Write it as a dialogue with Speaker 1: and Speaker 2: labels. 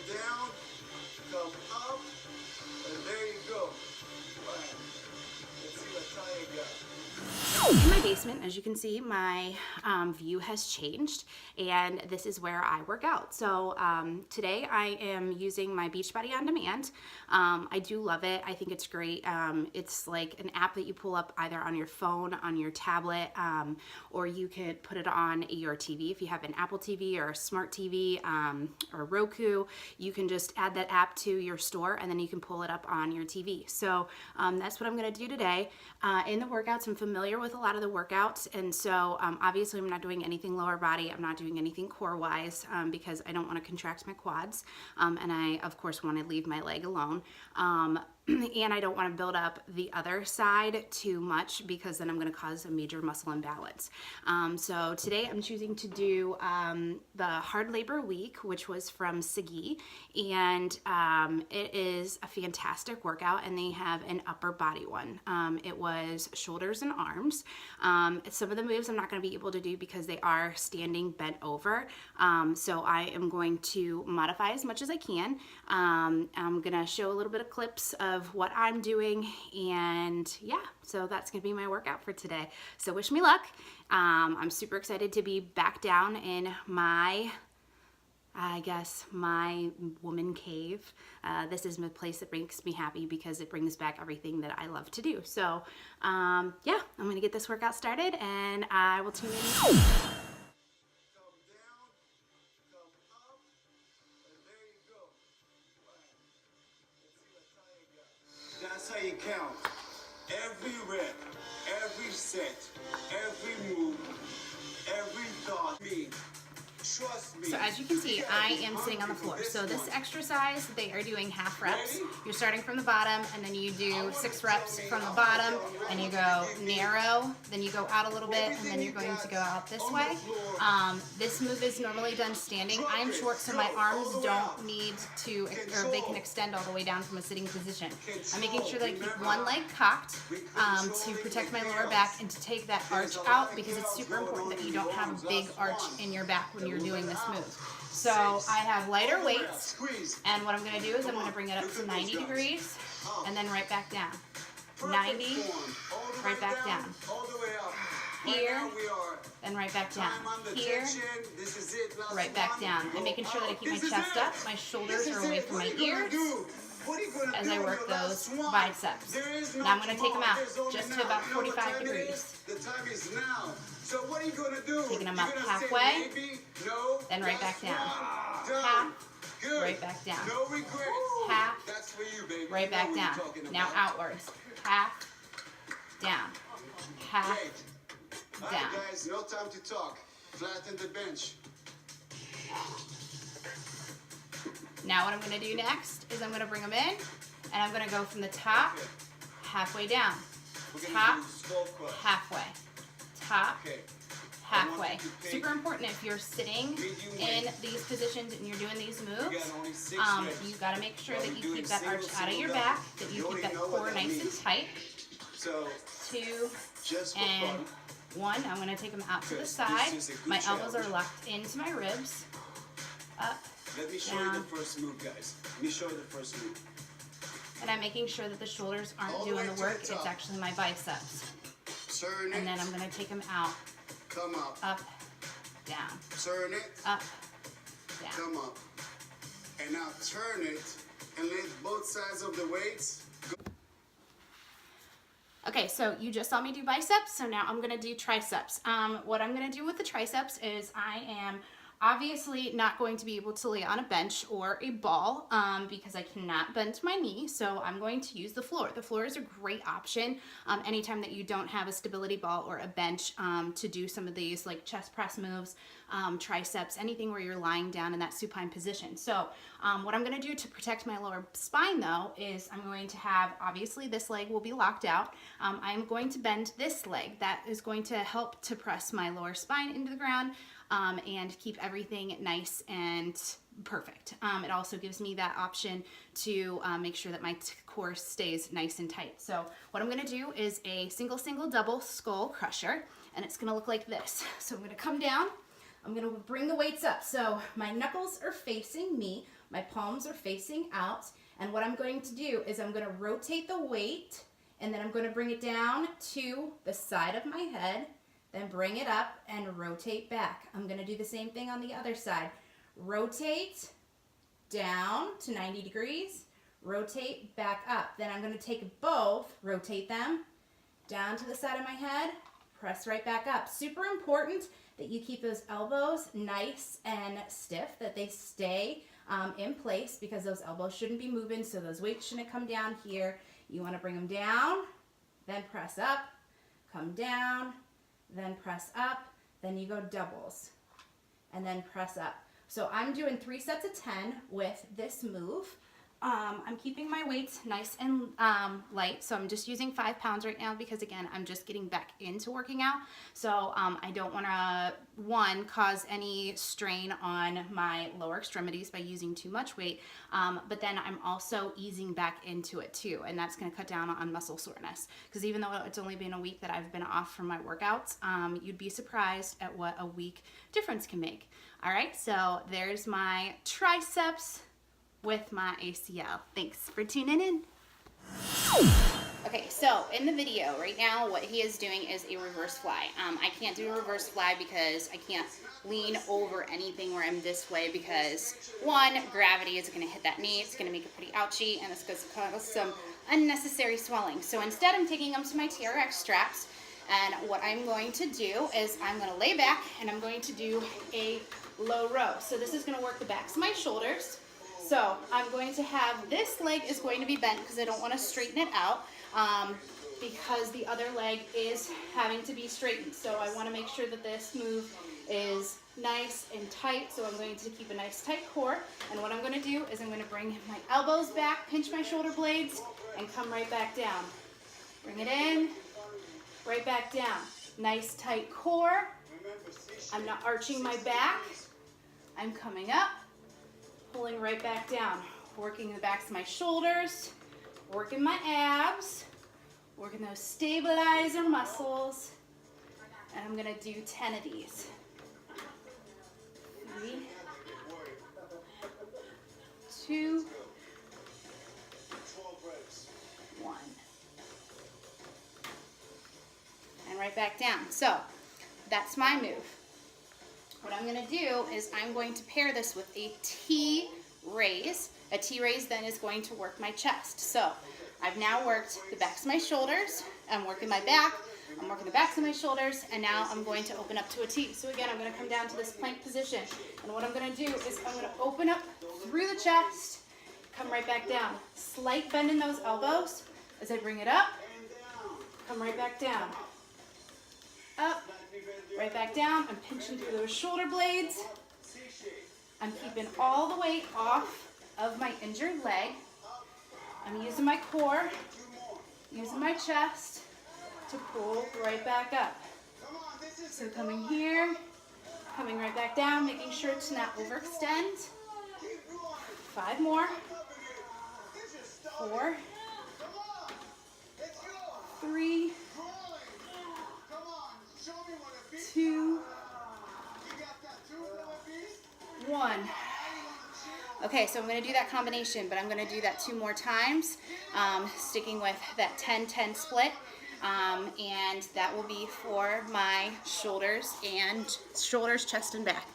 Speaker 1: down, come up, and there you go. Right. Let's see what time you got.
Speaker 2: In my basement, as you can see, my view has changed, and this is where I work out. So today I am using my Beachbody On Demand. I do love it. I think it's great. It's like an app that you pull up either on your phone, on your tablet, or you could put it on your TV. If you have an Apple TV or a smart TV or Roku, you can just add that app to your store, and then you can pull it up on your TV. So that's what I'm going to do today. In the workouts, I'm familiar with a lot of the workouts, and so obviously I'm not doing anything lower body. I'm not doing anything core wise because I don't want to contract my quads, and I of course want to leave my leg alone. And I don't want to build up the other side too much because then I'm going to cause a major muscle imbalance. So today I'm choosing to do the hard labor week, which was from Sagi, and it is a fantastic workout, and they have an upper body one. It was shoulders and arms. Some of the moves I'm not going to be able to do because they are standing bent over. So I am going to modify as much as I can. I'm going to show a little bit of clips of what I'm doing, and yeah, so that's gonna be my workout for today. So wish me luck. I'm super excited to be back down in my, I guess, my woman cave. This is a place that makes me happy because it brings back everything that I love to do. So yeah, I'm gonna get this workout started, and I will tune in.
Speaker 1: That's how you count. Every rep, every set, every move, every thought. Trust me.
Speaker 2: So as you can see, I am sitting on the floor. So this exercise, they are doing half reps. You're starting from the bottom, and then you do 6 reps from the bottom, and you go narrow, then you go out a little bit, and then you're going to go out this way. This move is normally done standing. I am short, so my arms don't need to, or they can extend all the way down from a sitting position. I'm making sure that I keep one leg cocked to protect my lower back and to take that arch out, because it's super important that you don't have a big arch in your back when you're doing this move. So I have lighter weights, and what I'm going to do is I'm going to bring it up to 90 degrees and then right back down. 90, right back down. Here, then right back down. Here, right back down. I'm making sure that I keep my chest up, my shoulders are away from my ears as I work those biceps. Now I'm going to take them out just to about 45 degrees. Taking them up halfway, then right back down. Half, right back down. Half, right back down. Now outwards. Half, down. Half, down.
Speaker 1: Guys, no time to talk. Flatten the bench.
Speaker 2: Now what I'm going to do next is I'm going to bring them in, and I'm going to go from the top, halfway down. Top, halfway. Top, halfway. Super important if you're sitting in these positions and you're doing these moves, you got to make sure that you keep that arch out of your back, that you keep that core nice and tight. 2 and 1. I'm going to take them out to the side. My elbows are locked into my ribs. Up,
Speaker 1: let me show you the first move, guys. Let me show you the first move.
Speaker 2: And I'm making sure that the shoulders aren't doing the work. It's actually my biceps. And then I'm going to take them out.
Speaker 1: Come up,
Speaker 2: down.
Speaker 1: Turn it.
Speaker 2: Up, down.
Speaker 1: Come up. And now turn it and let both sides of the weights go.
Speaker 2: Okay, so you just saw me do biceps, so now I'm gonna do triceps. What I'm gonna do with the triceps is I am obviously not going to be able to lay on a bench or a ball because I cannot bend my knee, so I'm going to use the floor. The floor is a great option anytime that you don't have a stability ball or a bench to do some of these like chest press moves, triceps, anything where you're lying down in that supine position. So what I'm going to do to protect my lower spine though is I'm going to have, obviously this leg will be locked out. I'm going to bend this leg. That is going to help to press my lower spine into the ground and keep everything nice and perfect. It also gives me that option to make sure that my core stays nice and tight. So what I'm gonna do is a single, double skull crusher, and it's gonna look like this. So I'm gonna come down, I'm gonna bring the weights up. So my knuckles are facing me, My palms are facing out. And what I'm going to do is I'm going to rotate the weight, and then I'm going to bring it down to the side of my head, then bring it up and rotate back. I'm going to do the same thing on the other side. Rotate down to 90 degrees, rotate back up. Then I'm going to take both, rotate them down to the side of my head, press right back up. Super important that you keep those elbows nice and stiff, that they stay in place, because those elbows shouldn't be moving, so those weights shouldn't come down here. You want to bring them down, then press up, come down, then press up, then you go doubles, and then press up. So I'm doing 3 sets of 10 with this move. I'm keeping my weights nice and light, so I'm just using 5 pounds right now because, again, I'm just getting back into working out. So I don't want to, one, cause any strain on my lower extremities by using too much weight, but then I'm also easing back into it too, and that's going to cut down on muscle soreness, because even though it's only been a week that I've been off from my workouts, you'd be surprised at what a week difference can make. All right, so there's my triceps with my ACL. Thanks for tuning in. Okay, so in the video right now, what he is doing is a reverse fly. I can't do a reverse fly because I can't lean over anything where I'm this way, because one, gravity is gonna hit that knee, it's gonna make it pretty ouchy, and it's gonna cause some unnecessary swelling. So instead, I'm taking them to my TRX straps, and what I'm going to do is I'm gonna lay back and I'm going to do a low row. So this is gonna work the backs of my shoulders. So I'm going to have, this leg is going to be bent because I don't want to straighten it out, because the other leg is having to be straightened. So I want to make sure that this move is nice and tight. So I'm going to keep a nice tight core. And what I'm going to do is I'm going to bring my elbows back, pinch my shoulder blades, and come right back down. Bring it in, right back down. Nice tight core. I'm not arching my back. I'm coming up, pulling right back down, working the backs of my shoulders, working my abs, working those stabilizer muscles, and I'm gonna do 10 of these. 3, 2, 1. And right back down. So that's my move. What I'm going to do is I'm going to pair this with a T-raise. A T-raise then is going to work my chest. So I've now worked the backs of my shoulders, I'm working my back, I'm working the backs of my shoulders, and now I'm going to open up to a T. So again, I'm going to come down to this plank position. And what I'm going to do is I'm going to open up through the chest, come right back down. Slight bend in those elbows as I bring it up, come right back down. Up, right back down. I'm pinching through those shoulder blades. I'm keeping all the weight off of my injured leg. I'm using my core, using my chest to pull right back up. So coming here, coming right back down, making sure to not overextend. 5 more. 4, 3, 2, 1. Okay, so I'm going to do that combination, but I'm going to do that 2 more times, sticking with that 10-10 split, and that will be for my shoulders, chest, and back.